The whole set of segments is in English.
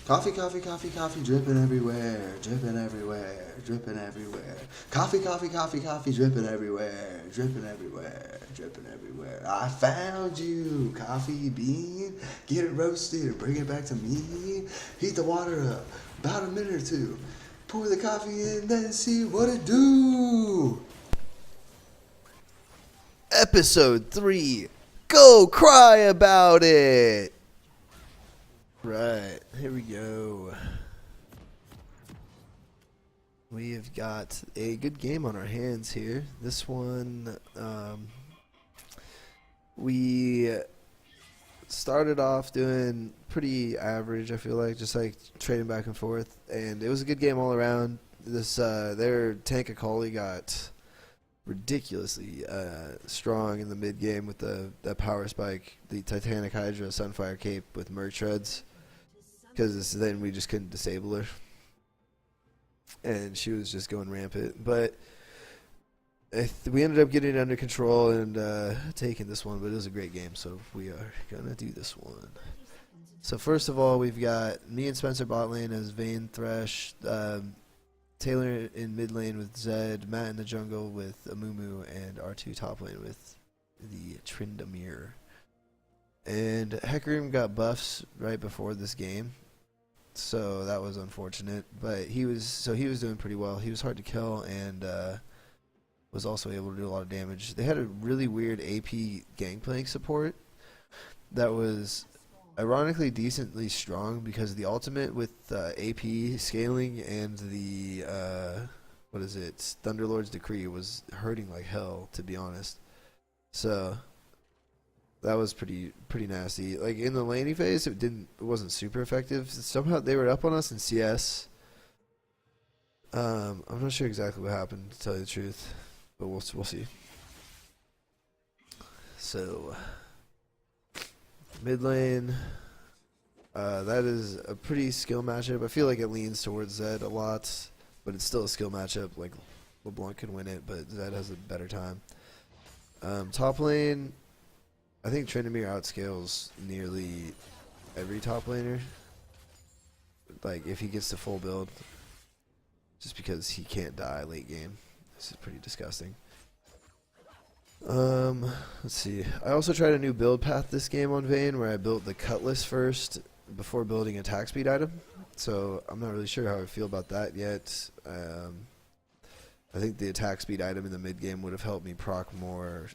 Coffee, coffee, coffee, coffee, dripping everywhere, dripping everywhere, dripping everywhere. Coffee, coffee, coffee, coffee, dripping everywhere, dripping everywhere, dripping everywhere. I found you, coffee bean. Get it roasted and bring it back to me. Heat the water up, about a minute or two. Pour the coffee in, then see what it do. Episode 3. Go cry about it! Right, here we go. We have got a good game on our hands here. This one, we started off doing pretty average, I feel like, just like trading back and forth. And it was a good game all around. Their tank Akali got ridiculously strong in the mid game with the power spike, the Titanic Hydra Sunfire Cape with Merc Shreds, because then we just couldn't disable her, and she was just going rampant. But we ended up getting it under control and taking this one. But it was a great game, so we are gonna do this one. So first of all, we've got me and Spencer bot lane as Vayne Thresh. Taylor in mid lane with Zed, Matt in the jungle with Amumu, and R2 top lane with the Tryndamere. And Hecarim got buffs right before this game, so that was unfortunate. But he was doing pretty well. He was hard to kill and was also able to do a lot of damage. They had a really weird AP gangplank support that was ironically decently strong, because the ultimate with AP scaling and the Thunderlord's Decree was hurting like hell, to be honest. So that was pretty nasty. Like in the laning phase, it wasn't super effective. Somehow they were up on us in CS. I'm not sure exactly what happened, to tell you the truth, but we'll see. So mid lane, that is a pretty skill matchup. I feel like it leans towards Zed a lot, but it's still a skill matchup. Like LeBlanc can win it, but Zed has a better time. Top lane, I think Tryndamere outscales nearly every top laner. Like if he gets to full build, just because he can't die late game. This is pretty disgusting. Let's see. I also tried a new build path this game on Vayne, where I built the Cutlass first before building attack speed item. So I'm not really sure how I feel about that yet. I think the attack speed item in the mid game would have helped me proc more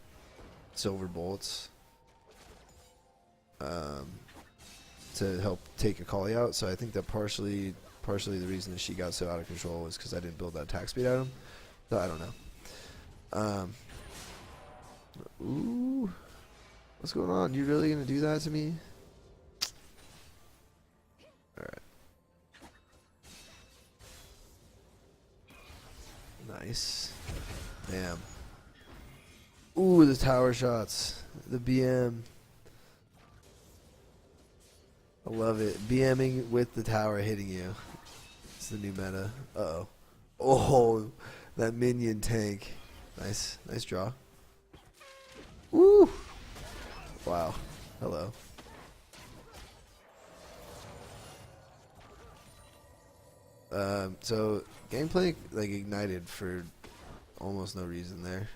silver bolts to help take Akali out. So I think that partially the reason that she got so out of control was because I didn't build that attack speed item. So I don't know. Ooh, what's going on? You really gonna do that to me? Alright. Nice. Damn. Ooh, the tower shots. The BM. I love it. BMing with the tower hitting you. It's the new meta. Uh-oh. Oh, that minion tank. Nice. Nice draw. Woo! Wow. Hello. So gameplay like ignited for almost no reason there.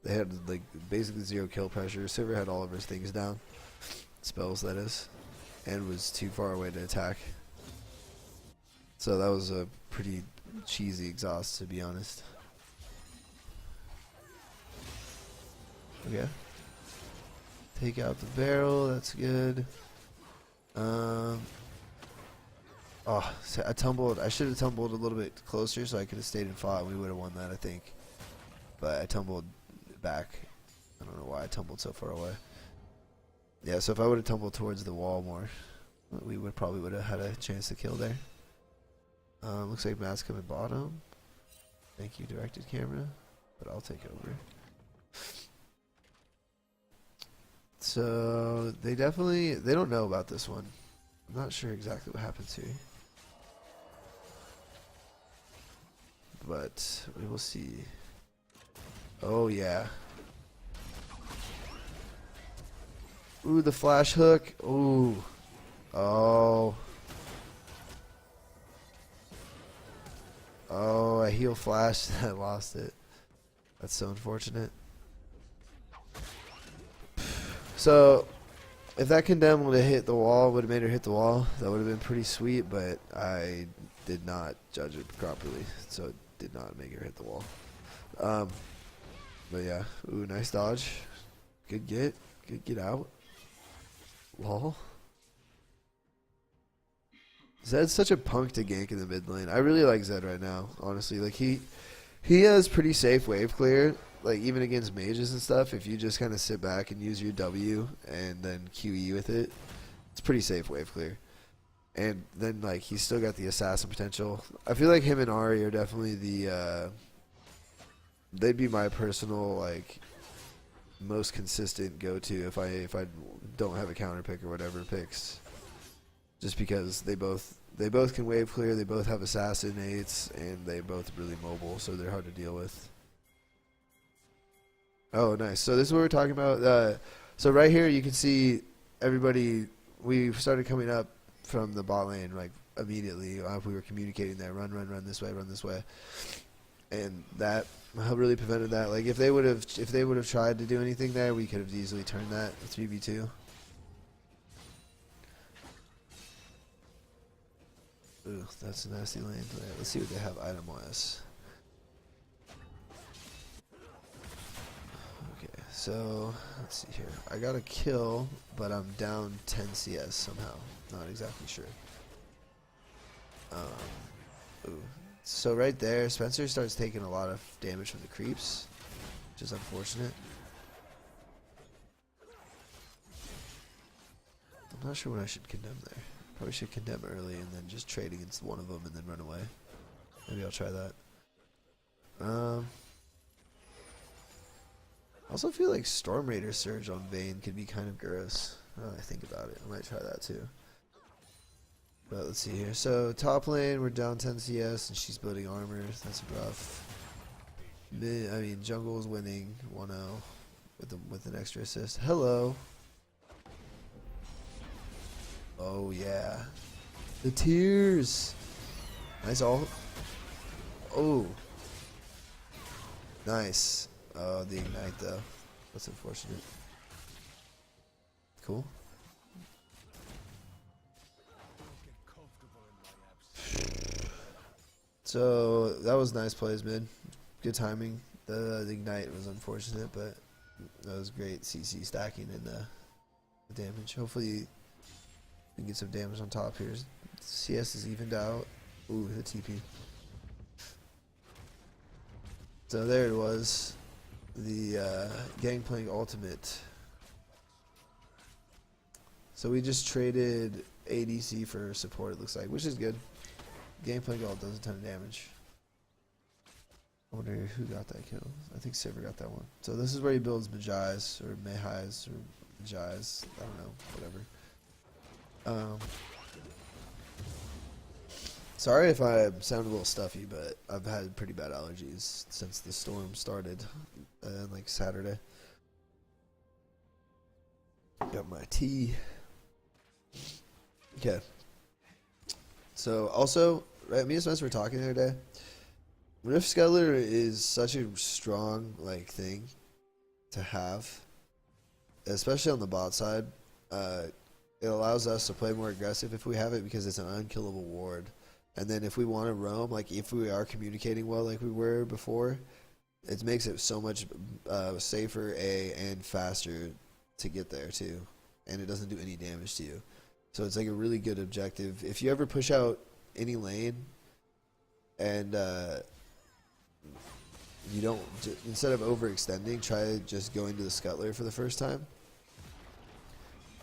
They had like basically zero kill pressure. Silver had all of his things down, spells that is, and was too far away to attack. So that was a pretty cheesy exhaust, to be honest. Okay. Take out the barrel, that's good. Oh, so I should have tumbled a little bit closer so I could have stayed and fought. We would have won that, I think. But I tumbled back. I don't know why I tumbled so far away. Yeah, so if I would have tumbled towards the wall more, we probably would have had a chance to kill there. Looks like Matt's coming bottom. Thank you, directed camera. But I'll take over. So they don't know about this one. I'm not sure exactly what happens here, but we will see. Oh yeah. Ooh, the flash hook. Ooh. Oh. heal flash. I lost it. That's so unfortunate. So, if that condemn would have hit the wall, would have made her hit the wall, that would have been pretty sweet, but I did not judge it properly, so it did not make her hit the wall. But yeah, ooh, nice dodge. Good get. Good get out. Lol. Zed's such a punk to gank in the mid lane. I really like Zed right now, honestly. Like he has pretty safe wave clear, like even against mages and stuff. If you just kind of sit back and use your W and then QE with it, it's pretty safe wave clear. And then like he's still got the assassin potential. I feel like him and Ari are definitely the they'd be my personal like most consistent go-to if I don't have a counter pick or whatever picks. Just because they both can wave clear, they both have assassinates, and they both really mobile, so they're hard to deal with. Oh, nice. So this is what we're talking about. So right here you can see everybody. We started coming up from the bot lane like immediately. We were communicating that run this way, and that really prevented that. Like if they would have tried to do anything there, we could have easily turned that 3v2. Ooh, that's a nasty lane. Right, let's see what they have item-wise. Okay, so let's see here. I got a kill, but I'm down 10 CS somehow. Not exactly sure. Ooh. So right there, Spencer starts taking a lot of damage from the creeps, which is unfortunate. I'm not sure when I should condemn there. Probably should condemn early and then just trade against one of them and then run away. Maybe I'll try that. I also feel like Storm Raider Surge on Vayne could be kind of gross. Now that I think about it, I might try that too. But let's see here. So top lane, we're down 10 CS and she's building armor. That's rough. Jungle is winning 1-0 with an extra assist. Hello. Oh yeah, the tears. Nice ult. Oh, nice. Oh, the ignite though. That's unfortunate. Cool. So that was nice plays, mid. Good timing. The ignite was unfortunate, but that was great CC stacking and the damage. Hopefully. And get some damage on top here. CS is evened out. Ooh, the TP. So there it was. The Gangplank ultimate. So we just traded ADC for support, it looks like, which is good. Gangplank ult does a ton of damage. I wonder who got that kill. I think Silver got that one. So this is where he builds Majais or Mehais or Majais. I don't know, whatever. Sorry if I sound a little stuffy, but I've had pretty bad allergies since the storm started, like Saturday. Got my tea. Okay. So also, right, me and Spencer were talking the other day. Rift Scuttler is such a strong thing to have, especially on the bot side. It allows us to play more aggressive if we have it because it's an unkillable ward. And then if we want to roam, like if we are communicating well like we were before, it makes it so much safer and faster to get there too. And it doesn't do any damage to you. So it's like a really good objective. If you ever push out any lane and you don't, instead of overextending, try just going to the Scuttler for the first time.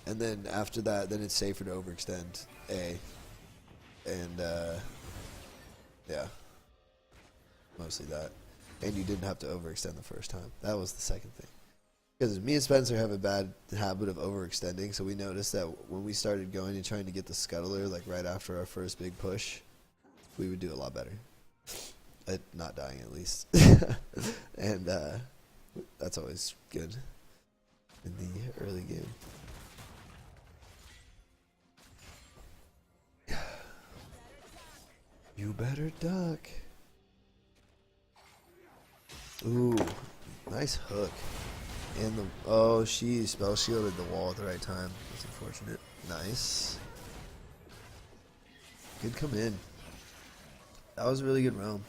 And then after that, then it's safer to overextend A. And, yeah. Mostly that. And you didn't have to overextend the first time. That was the second thing. Because me and Spencer have a bad habit of overextending, so we noticed that when we started going and trying to get the Scuttler, like right after our first big push, we would do a lot better. At not dying, at least. And that's always good in the early game. You better duck. Ooh, nice hook. And the oh, she spell shielded the wall at the right time. That's unfortunate. Nice. Good come in. That was a really good roam.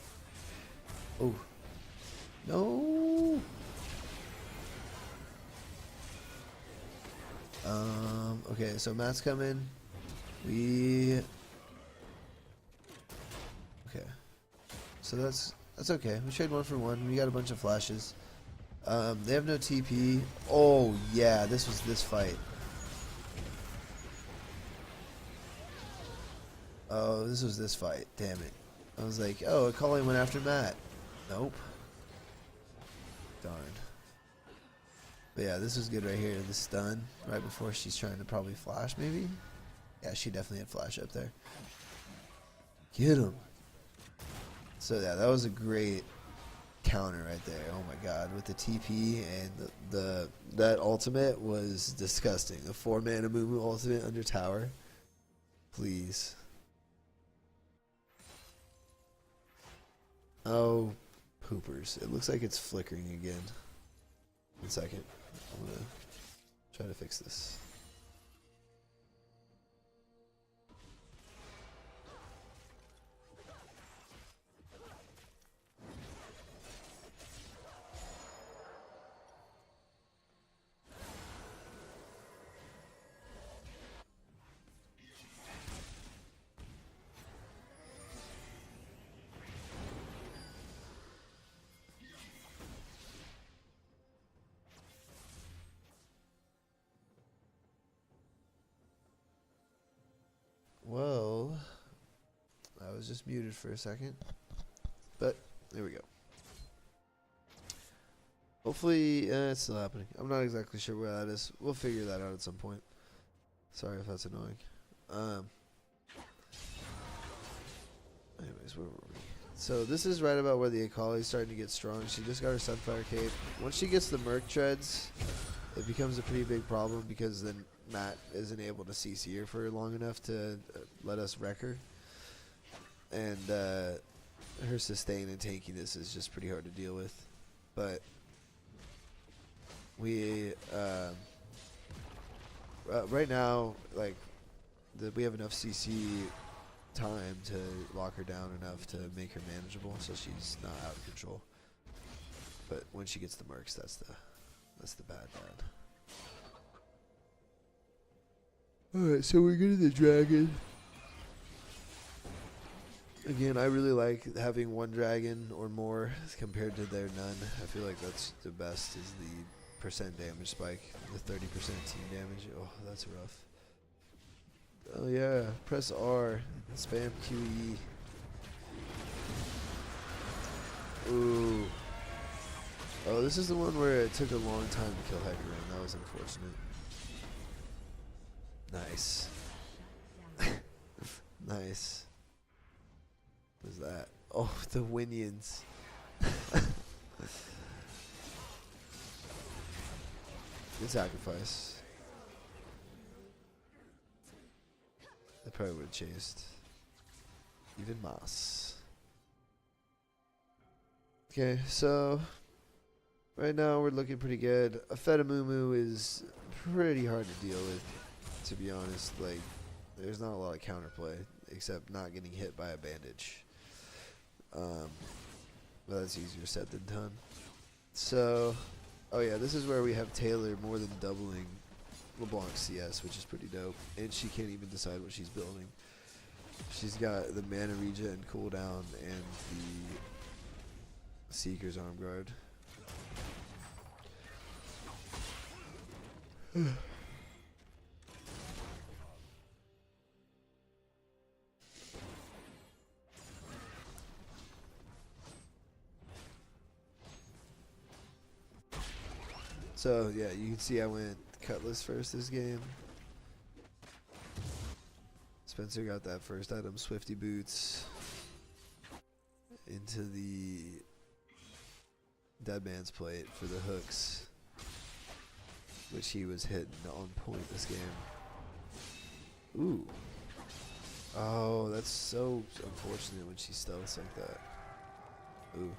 Oh. No. Okay, so Matt's coming. Okay. So that's okay. We trade 1 for 1. We got a bunch of flashes. They have no TP. Oh yeah, this was this fight. Oh, this was this fight. Damn it. I was like, oh, Akali went after Matt. Nope. Darn. But yeah, this was good right here. The stun right before she's trying to probably flash, maybe. Yeah, she definitely had flash up there. Get him. So yeah, that was a great counter right there. Oh my god, with the TP and that ultimate was disgusting. The 4-mana Amumu ultimate under tower. Please. Oh, poopers. It looks like it's flickering again. 1 second. I'm gonna try to fix this. Well, I was just muted for a second, but there we go. Hopefully, it's still happening. I'm not exactly sure where that is. We'll figure that out at some point. Sorry if that's annoying. Anyways, where were we? So this is right about where the Akali is starting to get strong. She just got her Sunfire Cape. Once she gets the Merc Treads, it becomes a pretty big problem because then Matt isn't able to CC her for long enough to let us wreck her. And her sustain and tankiness is just pretty hard to deal with. But we right now, like, we have enough CC time to lock her down enough to make her manageable, so she's not out of control. But when she gets the mercs, that's the bad. Alright, so we go to the dragon. Again, I really like having 1 dragon or more compared to their none. I feel like that's the best, is the percent damage spike. The 30% team damage. Oh, that's rough. Oh yeah, press R, spam QE. Ooh. Oh, this is the one where it took a long time to kill Hecarim. That was unfortunate. Nice. Nice. What was that? Oh, the Winions. Good sacrifice. They probably would have chased. Even Moss. Okay, so right now we're looking pretty good. A Fed Amumu is pretty hard to deal with, to be honest. Like, there's not a lot of counterplay except not getting hit by a bandage. But that's easier said than done. So, oh yeah, this is where we have Taylor more than doubling LeBlanc's CS, which is pretty dope. And she can't even decide what she's building. She's got the mana regen cooldown and the Seeker's arm guard. So yeah, you can see I went Cutlass first this game. Spencer got that first item, Swifty Boots, into the Dead Man's Plate for the hooks, which he was hitting on point this game. Ooh. Oh, that's so unfortunate when she stealths like that. Ooh.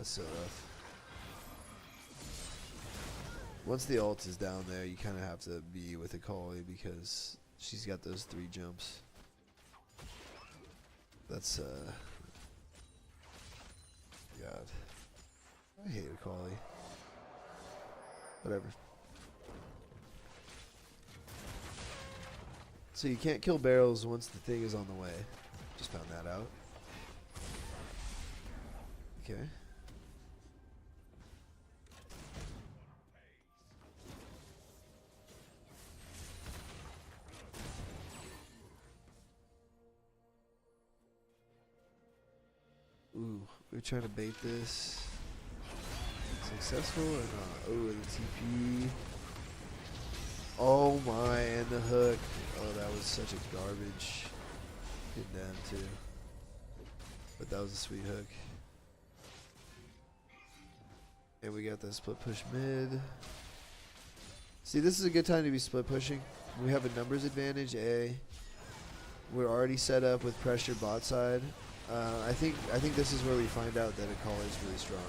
that's so rough. Once the ult is down there, you kind of have to be with Akali because she's got those 3 jumps. That's, God. I hate Akali. Whatever. So you can't kill barrels once the thing is on the way. Just found that out. Okay. Ooh, we're trying to bait this. Successful or not? Ooh, the TP. Oh my, and the hook. Oh, that was such a garbage. Hit down too. But that was a sweet hook. And we got the split push mid. See, this is a good time to be split pushing. We have a numbers advantage, A. We're already set up with pressure bot side. I think this is where we find out that Akali is really strong.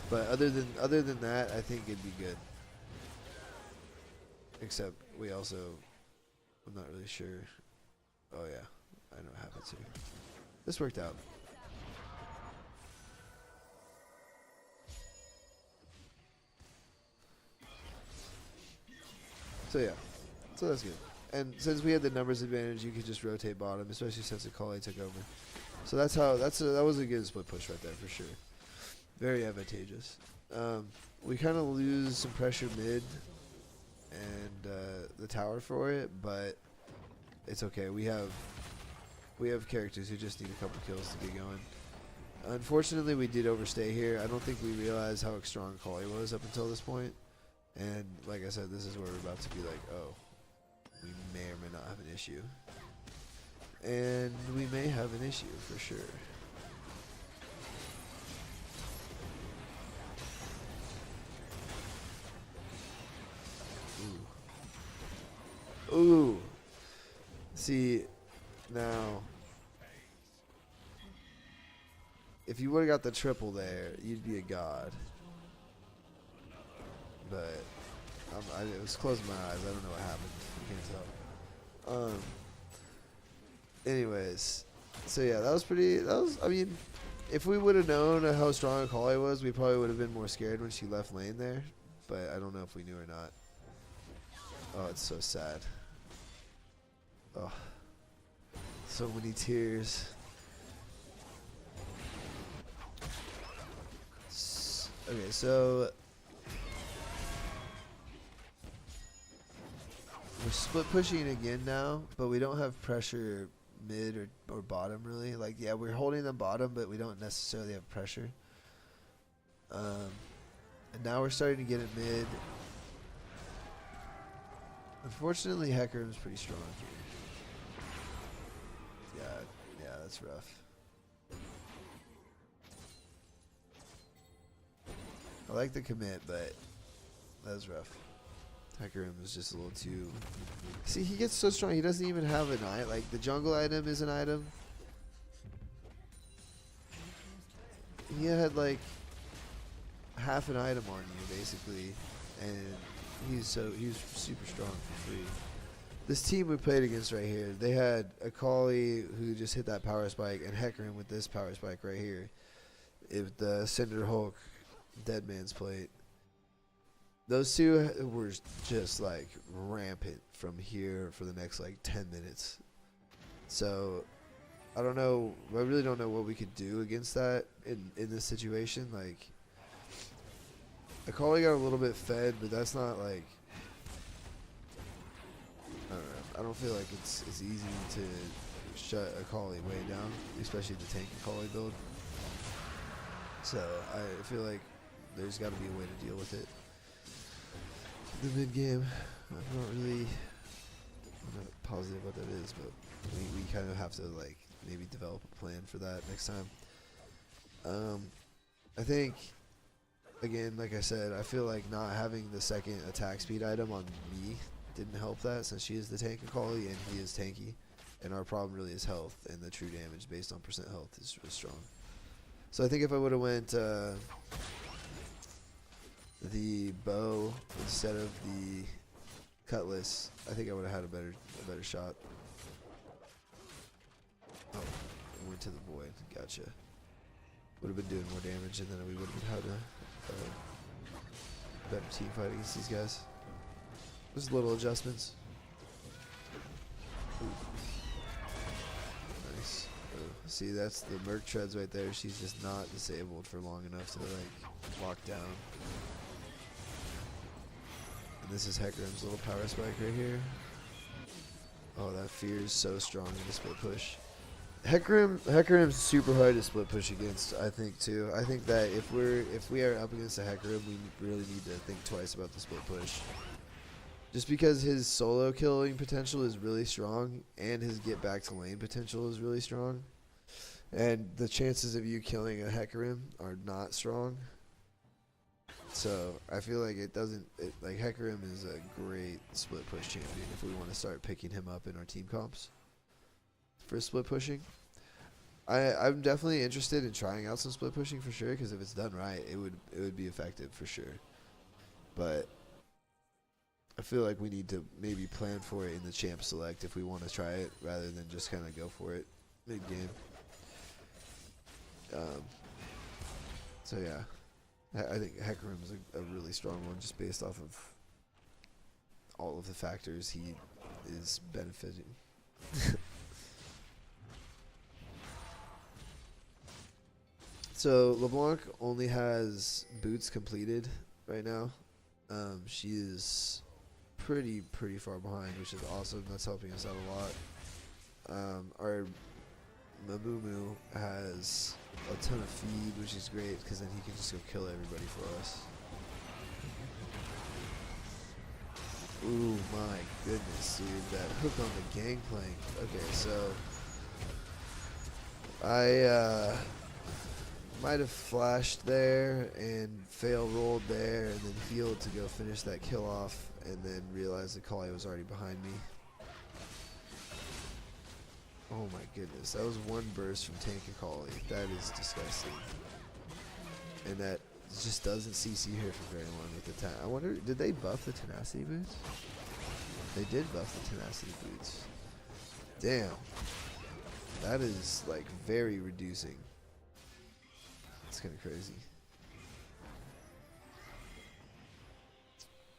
But other than that, I think it'd be good. Except we also, I'm not really sure. Oh yeah, I know what happens here. This worked out. So yeah, so that's good. And since we had the numbers advantage, you could just rotate bottom, especially since Akali took over. So that's how that was a good split push right there for sure. Very advantageous. We kind of lose some pressure mid and the tower for it, but it's okay. We have characters who just need a couple kills to get going. Unfortunately, we did overstay here. I don't think we realized how strong Akali was up until this point. And like I said, this is where we're about to be like, oh, we may or may not have an issue. And we may have an issue for sure. Ooh. Ooh. See, now, if you would have got the triple there, you'd be a god. But it was closing my eyes. I don't know what happened. I can't tell. Anyways, so yeah, that was. I mean, if we would have known how strong Akali was, we probably would have been more scared when she left lane there. But I don't know if we knew or not. Oh, it's so sad. Oh, so many tears. Okay, so we're split pushing again now, but we don't have pressure mid or bottom really. Like, yeah, we're holding them bottom, but we don't necessarily have pressure. And now we're starting to get it mid. Unfortunately, Hecarim's pretty strong here. Yeah, that's rough. I like the commit, but that was rough. Hecarim was just a little too... See, he gets so strong, he doesn't even have an item. Like, the jungle item is an item. He had, like, half an item on you, basically. And he's super strong for free. This team we played against right here, they had Akali who just hit that power spike, and Hecarim with this power spike right here. The Cinder Hulk Dead Man's Plate. Those two were just like rampant from here for the next like 10 minutes. So I don't know. I really don't know what we could do against that in this situation. Like, Akali got a little bit fed, but that's not like, I don't know. I don't feel like it's easy to shut Akali way down, especially the tank Akali build. So I feel like there's got to be a way to deal with it. The mid game, I'm not positive what that is, but we kind of have to like maybe develop a plan for that next time. I think, again, like I said, I feel like not having the second attack speed item on me didn't help that, since she is the tank Akali and he is tanky, and our problem really is health, and the true damage based on percent health is really strong. So I think if I would have went the bow instead of the cutlass, I think I would have had a better shot. Oh, I went to the void. Gotcha. Would have been doing more damage, and then we would have had a better team fight against these guys. Just little adjustments. Ooh. Nice. Oh, see, that's the Merc Treads right there. She's just not disabled for long enough to like lock down. And this is Hecarim's little power spike right here. Oh, that fear is so strong in the split push. Hecarim's super hard to split push against, I think too. I think that if we are up against a Hecarim, we really need to think twice about the split push. Just because his solo killing potential is really strong and his get back to lane potential is really strong. And the chances of you killing a Hecarim are not strong. So I feel like like Hecarim is a great split push champion if we want to start picking him up in our team comps for split pushing. I'm definitely interested in trying out some split pushing for sure, because if it's done right, it would be effective for sure. But I feel like we need to maybe plan for it in the champ select if we want to try it, rather than just kind of go for it mid game. So yeah, I think Hecarim is a really strong one, just based off of all of the factors he is benefiting. So LeBlanc only has boots completed right now. She is pretty far behind, which is awesome. That's helping us out a lot. Our Amumu has a ton of feed, which is great, because then he can just go kill everybody for us. Ooh, my goodness, dude. That hook on the gangplank. Okay, so I might have flashed there and fail rolled there and then healed to go finish that kill off, and then realized the Kali was already behind me. Oh my goodness, that was one burst from Tank and Kali. That is disgusting. And that just doesn't CC here for very long with the I wonder, did they buff the tenacity boots? They did buff the tenacity boots. Damn. That is like very reducing. It's kind of crazy.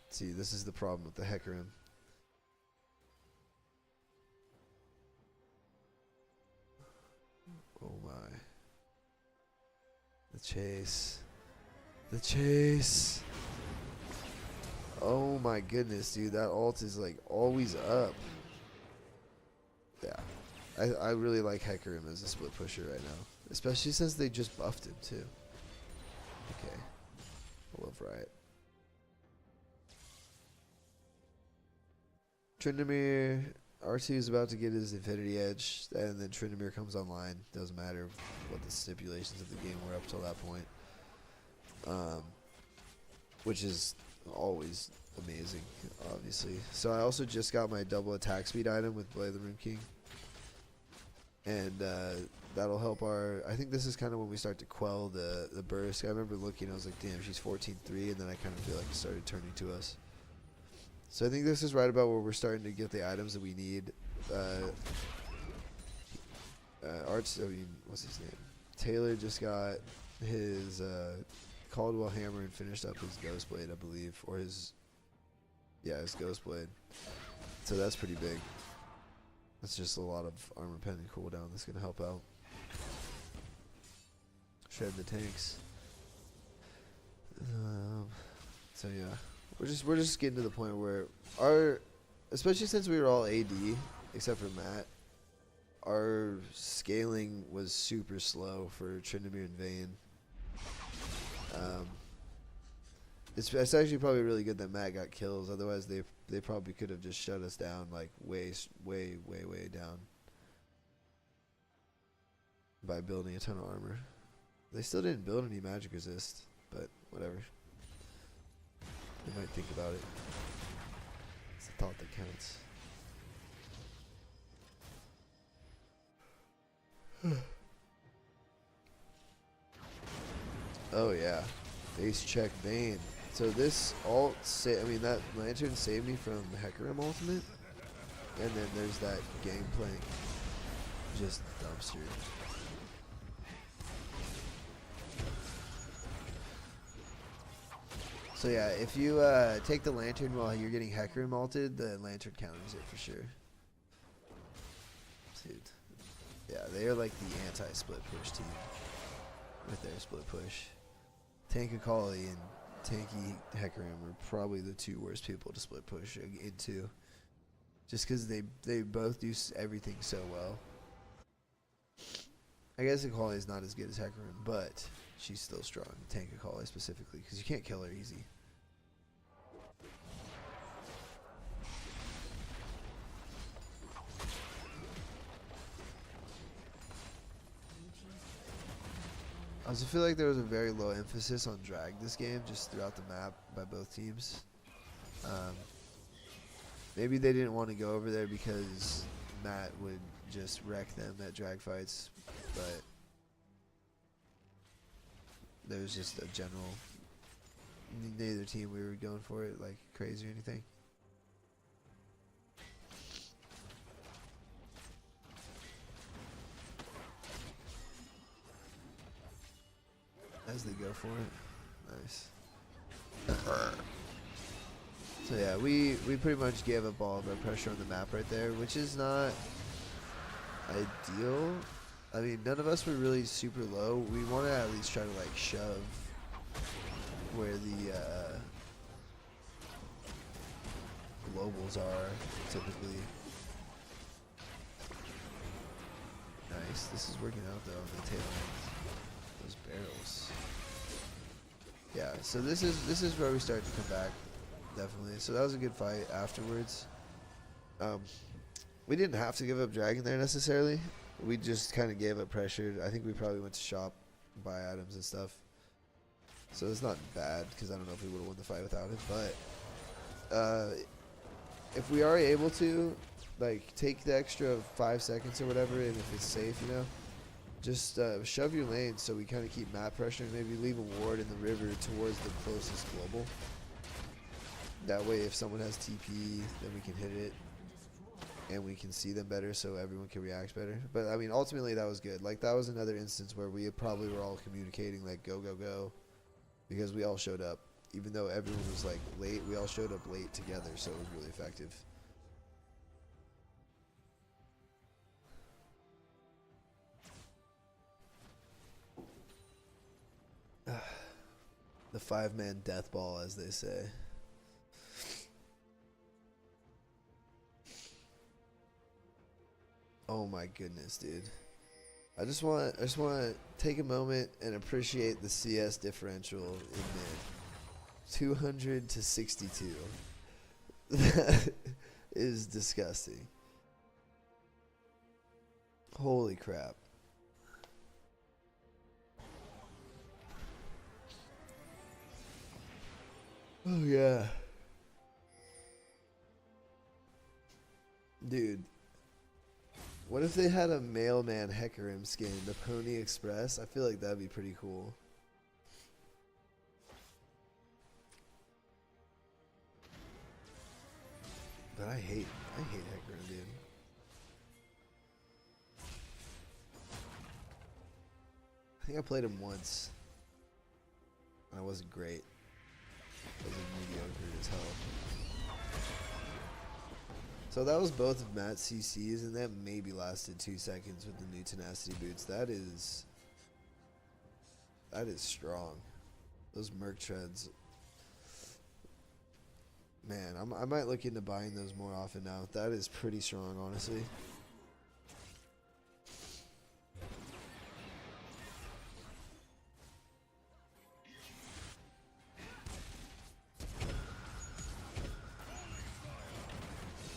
See, this is the problem with the Hecarim. Oh my. The chase. The chase. Oh my goodness, dude. That ult is like always up. Yeah. I really like Hecarim as a split pusher right now. Especially since they just buffed him too. Okay. I love Riot. Tryndamere, R2 is about to get his Infinity Edge, and then Tryndamere comes online. Doesn't matter what the stipulations of the game were up till that point. Which is always amazing, obviously. So I also just got my double attack speed item with Blade of the Rune King. And that'll help our... I think this is kind of when we start to quell the burst. I remember looking, I was like, damn, she's 14-3, and then I kind of feel like it started turning to us. So I think this is right about where we're starting to get the items that we need. What's his name? Taylor just got his Caldwell Hammer and finished up his Ghost Blade, I believe. Or his Ghost Blade. So that's pretty big. That's just a lot of armor pending cooldown that's going to help out. Shred the tanks. So yeah. We're just getting to the point where especially since we were all AD, except for Matt, our scaling was super slow for Tryndamere and Vayne. It's actually probably really good that Matt got kills. Otherwise, they probably could have just shut us down like way down by building a ton of armor. They still didn't build any magic resist, but whatever. They might think about it. It's the thought that counts. Oh yeah, base check Bane. So this ult, I mean that lantern saved me from Hecarim ultimate, and then there's that Gangplank, just dumpster. So yeah, if you take the lantern while you're getting Hecarim ulted, the lantern counters it for sure. Dude, yeah, they are like the anti-split push team with their split push. Tank Akali and Tanky Hecarim are probably the two worst people to split push into, just because they both do everything so well. I guess Akali is not as good as Hecarim, but she's still strong. Tank Akali specifically, because you can't kill her easy. I also feel like there was a very low emphasis on drag this game, just throughout the map by both teams. Maybe they didn't want to go over there because Matt would just wreck them at drag fights, but there was just a general, neither team we were going for it like crazy or anything. As they go for it. Nice. So yeah, we pretty much gave up all of our pressure on the map right there, which is not ideal. I mean, none of us were really super low. We want to at least try to like shove where the globals are typically. Nice. This is working out though on the tail end. Those barrels. Yeah, so this is where we start to come back, definitely. So that was a good fight afterwards. We didn't have to give up Dragon there necessarily. We just kind of gave up pressure. I think we probably went to shop, buy items and stuff. So it's not bad, because I don't know if we would have won the fight without it. But if we are able to, like, take the extra 5 seconds or whatever, and if it's safe, you know, just shove your lane so we kind of keep map pressure and maybe leave a ward in the river towards the closest global. That way if someone has TP, then we can hit it and we can see them better so everyone can react better. But I mean, ultimately that was good. Like, that was another instance where we probably were all communicating like go, go, go, because we all showed up. Even though everyone was like late, we all showed up late together, so it was really effective. The 5-man death ball, as they say. Oh my goodness, dude. I just want to take a moment and appreciate the CS differential in mid. 200 to 62. That is disgusting. Holy crap. Oh yeah. Dude. What if they had a mailman Hecarim skin, the Pony Express? I feel like that'd be pretty cool. But I hate Hecarim, dude. I think I played him once. And I wasn't great. I was mediocre as hell. So that was both of Matt's CCs, and that maybe lasted 2 seconds with the new Tenacity boots. That is strong. Those Merc treads. Man, I might look into buying those more often now. That is pretty strong, honestly.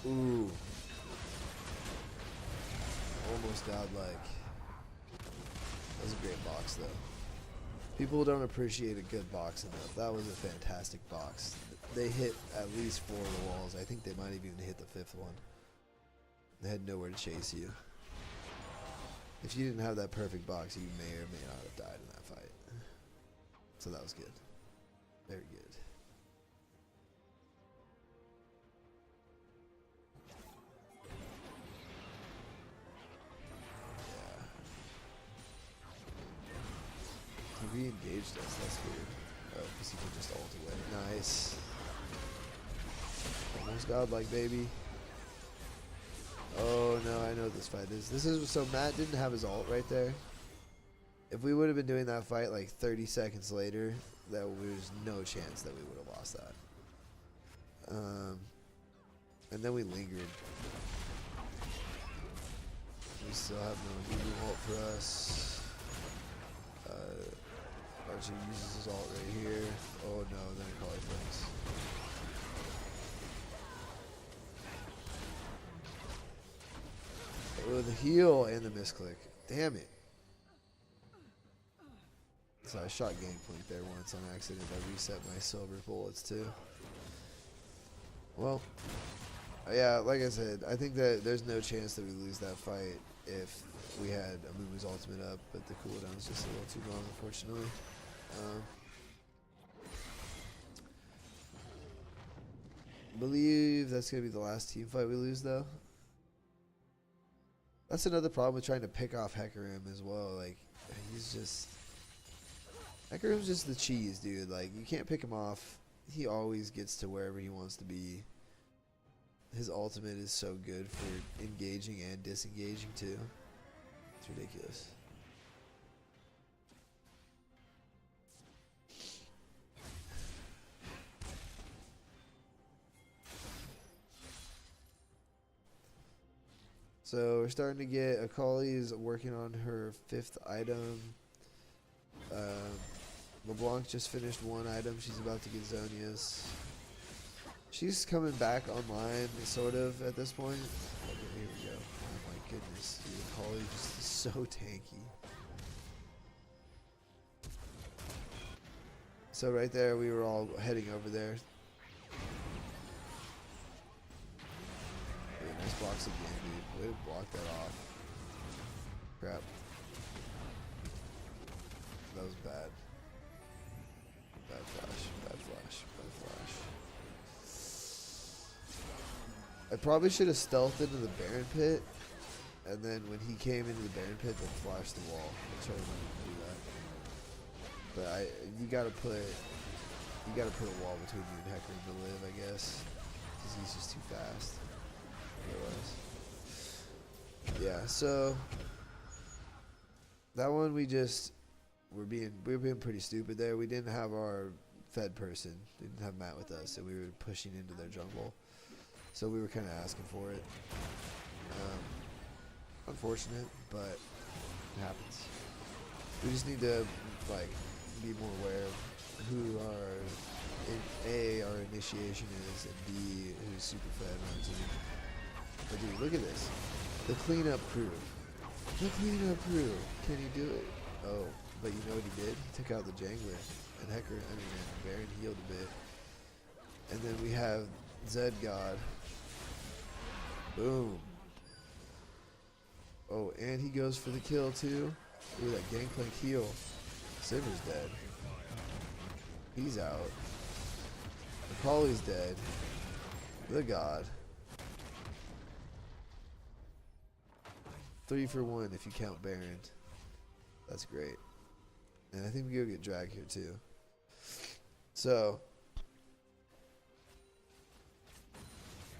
Ooh. Almost godlike. That was a great box, though. People don't appreciate a good box enough. That was a fantastic box. They hit at least 4 of the walls. I think they might have even hit the 5th one. They had nowhere to chase you. If you didn't have that perfect box, you may or may not have died in that fight. So that was good. Very good. Yeah. He re-engaged us. That's weird. Oh, because he can just ult away. Nice. Almost godlike, baby. Oh no, I know what this fight is. This is so Matt didn't have his ult right there. If we would have been doing that fight like 30 seconds later, there's no chance that we would have lost that. And then we lingered. We still have no Amumu ult for us. Archie uses his ult right here. Oh no, then it probably flips. Oh, the heal and the misclick. Damn it. So I shot Gangplank there once on accident. I reset my silver bullets too. Well, yeah, like I said, I think that there's no chance that we lose that fight if we had Amumu's ultimate up, but the cooldown's just a little too long, unfortunately. Believe that's going to be the last team fight we lose, though. That's another problem with trying to pick off Hecarim as well. Like, he's just... Hecarim's just the cheese, dude. Like, you can't pick him off. He always gets to wherever he wants to be. His ultimate is so good for engaging and disengaging, too. It's ridiculous. So we're starting to get Akali's working on her 5th item. LeBlanc just finished 1 item. She's about to get Zonia's. She's coming back online, sort of, at this point. Okay, here we go. Oh my goodness, dude. Akali just is so tanky. So right there, we were all heading over there. Hey, nice blocks again, dude. Way to block that off. Crap. That was bad. Bad flash, bad flash, bad flash. I probably should have stealthed into the Baron pit, and then when he came into the Baron pit, then flash the wall. I tried to do that. But you gotta put a wall between you and Hecarim to live, I guess, because he's just too fast. Otherwise, yeah. So that one we're being pretty stupid there. We didn't have our Fed person, didn't have Matt with us, so we were pushing into their jungle. So we were kind of asking for it. Unfortunate, but it happens. We just need to like be more aware of who our initiation is, and B, who's super fed on our team. But dude, look at this. The cleanup crew. The cleanup crew. Can he do it? Oh, but you know what he did? He took out the jangler. And Baron healed a bit. And then we have Zed God. Boom. Oh, and he goes for the kill too. Ooh, that Gangplank heal. Siver's dead. He's out. Akali's dead. The God. 3 for 1 if you count Baron. That's great. And I think we go get Drag here too. So,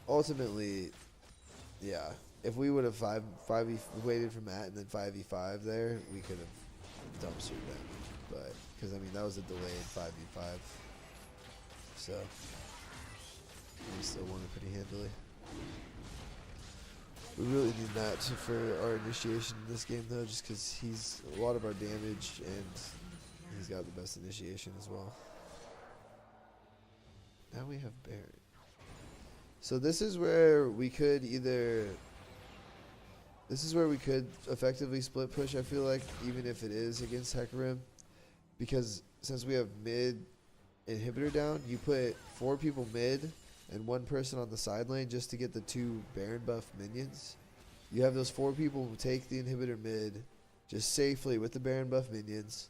ultimately, yeah, if we would have waited for Matt and then 5v5 there, we could have dumpstered them. But, because I mean, that was a delayed 5v5. So, we still won it pretty handily. We really need that for our initiation in this game, though, just because he's a lot of our damage and he's got the best initiation as well. Now we have Baron. So this is where we could effectively split push, I feel like, even if it is against Hecarim. Because since we have mid inhibitor down, you put 4 people mid and 1 person on the side lane just to get the 2 Baron buff minions. You have those 4 people who take the inhibitor mid just safely with the Baron buff minions.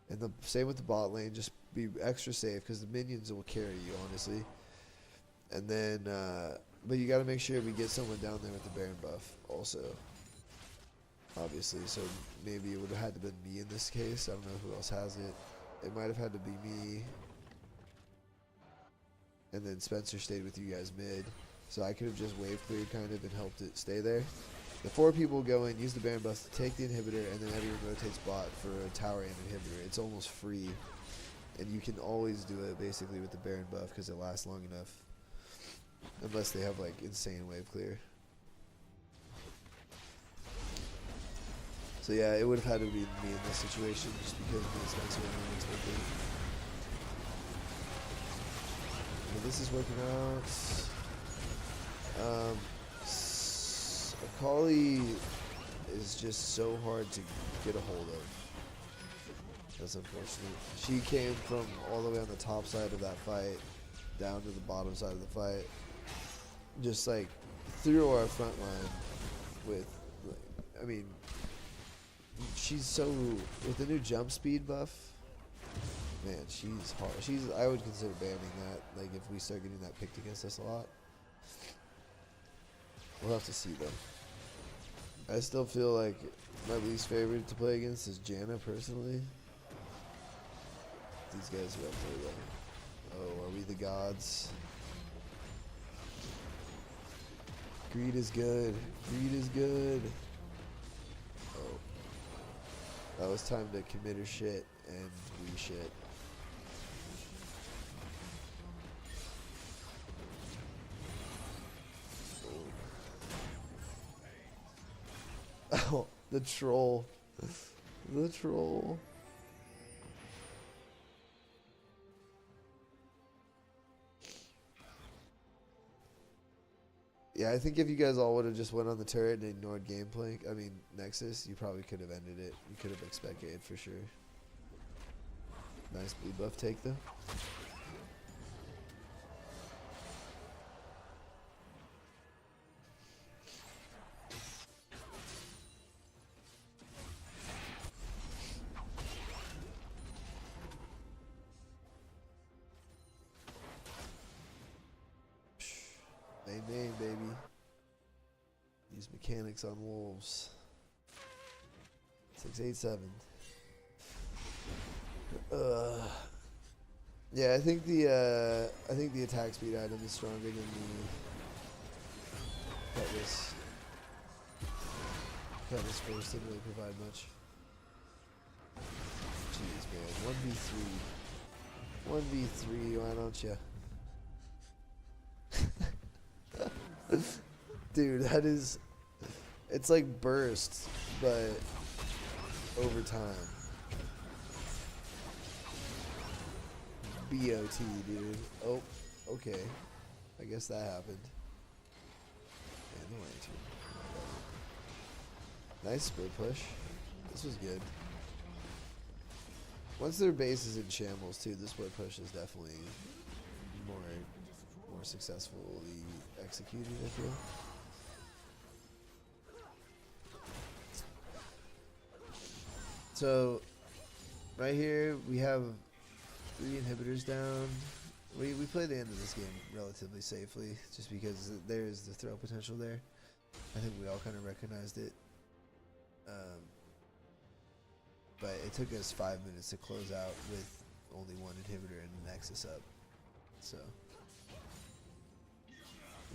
And the same with the bot lane. Just be extra safe because the minions will carry you, honestly. And then, but you got to make sure we get someone down there with the Baron buff also. Obviously, so maybe it would have had to been me in this case. I don't know who else has it. It might have had to be me. And then Spencer stayed with you guys mid. So I could have just wave cleared kind of and helped it stay there. The 4 people go in, use the Baron buff to take the inhibitor, and then everyone rotates bot for a tower and inhibitor. It's almost free. And you can always do it basically with the Baron buff because it lasts long enough. Unless they have like insane wave clear. So yeah, it would have had to be me in this situation just because me and Spencer were unexpected. But this is working out. Akali is just so hard to get a hold of. That's unfortunate. She came from all the way on the top side of that fight down to the bottom side of the fight. Just like through our front line with, I mean, she's so, with the new jump speed buff, man, she's hard. I would consider banning that, like if we start getting that picked against us a lot. We'll have to see though. I still feel like my least favorite to play against is Janna personally. These guys are up there though. Oh, are we the gods? Greed is good. Greed is good. Oh. That was time to commit her shit and we shit. Oh, the troll. The troll. Yeah, I think if you guys all would have just went on the turret and ignored gameplay, I mean Nexus, you probably could have ended it. You could have expected for sure. Nice blue buff take though. Main, baby. These mechanics on wolves. 687. Yeah, I think the attack speed item is stronger than the Cutlass. Cutlass first didn't really provide much. Jeez, man. 1v3. 1v3, why don't you? Dude, that is... It's like burst, but over time. BOT, dude. Oh, okay. I guess that happened. Yeah, no answer. Nice split push. This was good. Once their base is in shambles too, the split push is definitely more successfully executed, I feel. So, right here we have 3 inhibitors down. We play the end of this game relatively safely, just because there's the throw potential there. I think we all kind of recognized it. But it took us 5 minutes to close out with only 1 inhibitor and a Nexus up. So,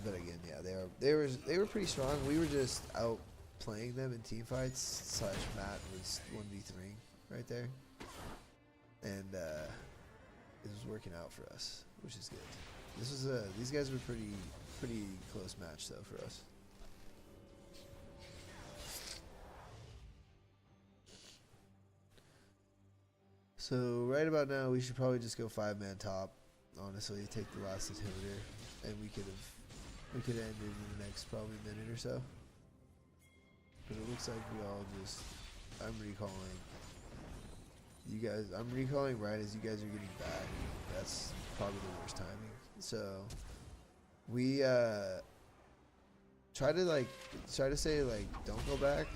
but again, yeah, they were pretty strong. We were just outplaying them in team fights. / Matt was 1v3 right there, and it was working out for us, which is good. This was these guys were pretty close match though for us. So right about now, we should probably just go 5-man top. Honestly, take the last inhibitor, and we could end it in the next probably minute or so. But it looks like we all just... I'm recalling. You guys... I'm recalling right as you guys are getting back. That's probably the worst timing. So... We, try to say, like, don't go back.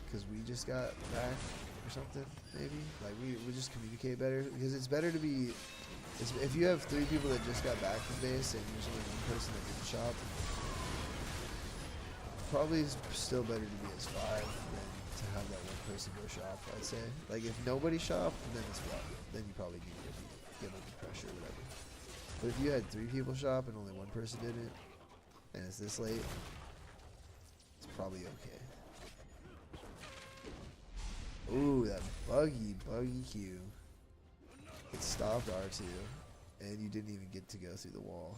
Because we just got back. or something, maybe. Like we just communicate better because it's better to be. If you have 3 people that just got back from base and there's only 1 person that didn't shop, probably is still better to be as 5 than to have that 1 person go shop. I'd say. Like if nobody shopped, then it's rough. Then you probably need to give them the pressure or whatever. But if you had 3 people shop and only 1 person didn't, and it's this late, it's probably okay. Ooh, that buggy Q. It stopped R2, and you didn't even get to go through the wall.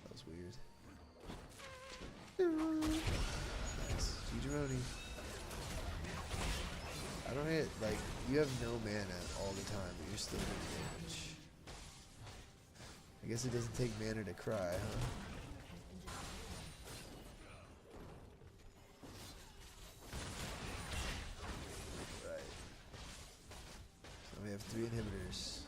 That was weird. Nice. Gigeroni. I don't hit, like, you have no mana all the time, but you're still doing damage. I guess it doesn't take mana to cry, huh? Right. So we have 3 inhibitors.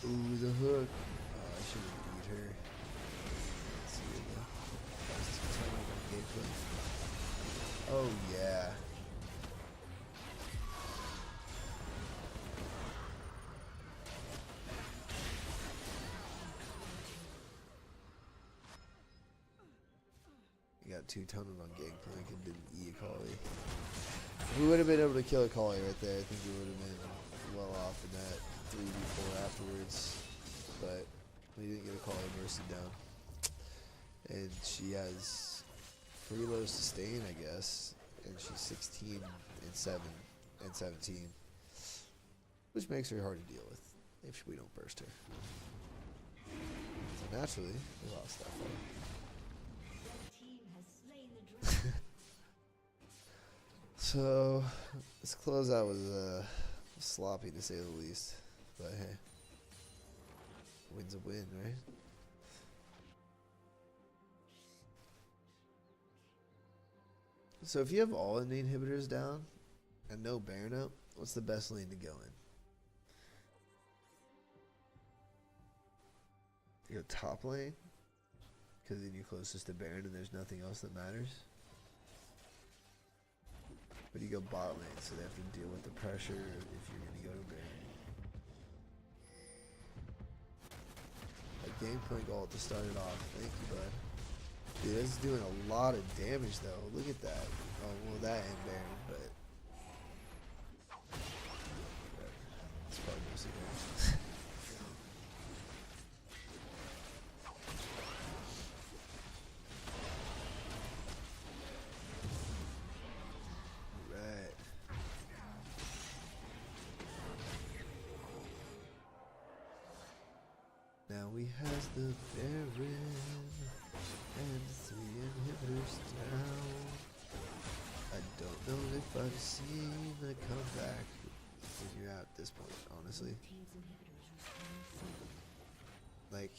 Ooh, the hook. Oh, I should have beat her. Let's see it though. That was 2 time on gameplay. Oh, yeah. You got 2 tunnel on Gangplank and didn't E a Collie. If we would have been able to kill a Collie right there, I think we would have been well off in that 3v4 afterwards. But we didn't get a Collie bursted down. And she has free low sustain, I guess. And she's 16 and 7 and 17. Which makes her hard to deal with if we don't burst her. So naturally, we lost that fight. So this closeout was sloppy to say the least, but hey, win's a win, right? So if you have all the inhibitors down and no Baron up, what's the best lane to go in? You go top lane, because then you're closest to Baron and there's nothing else that matters. But you go bot lane, so they have to deal with the pressure if you're going to go to Baron. A Gangplank ult to start it off. Thank you, bud. Dude, that's doing a lot of damage, though. Look at that. Oh, well, that and Baron, but... It's probably mostly damage. Now we have the Baron and 3 inhibitors down. I don't know if I've seen a comeback figure out at this point, honestly. Like,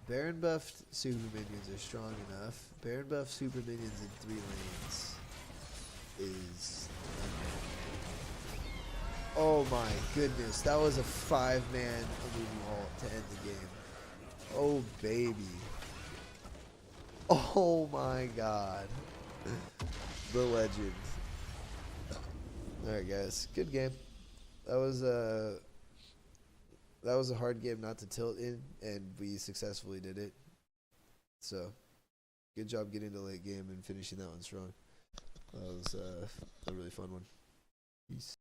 Baron buffed super minions are strong enough. Baron buffed super minions in 3 lanes is... Oh my goodness, that was a 5-man Amumu ult to end the game. Oh baby. Oh my god. The legend. Alright guys, good game. That was a hard game not to tilt in, and we successfully did it. So, good job getting to late game and finishing that one strong. That was a really fun one. Peace.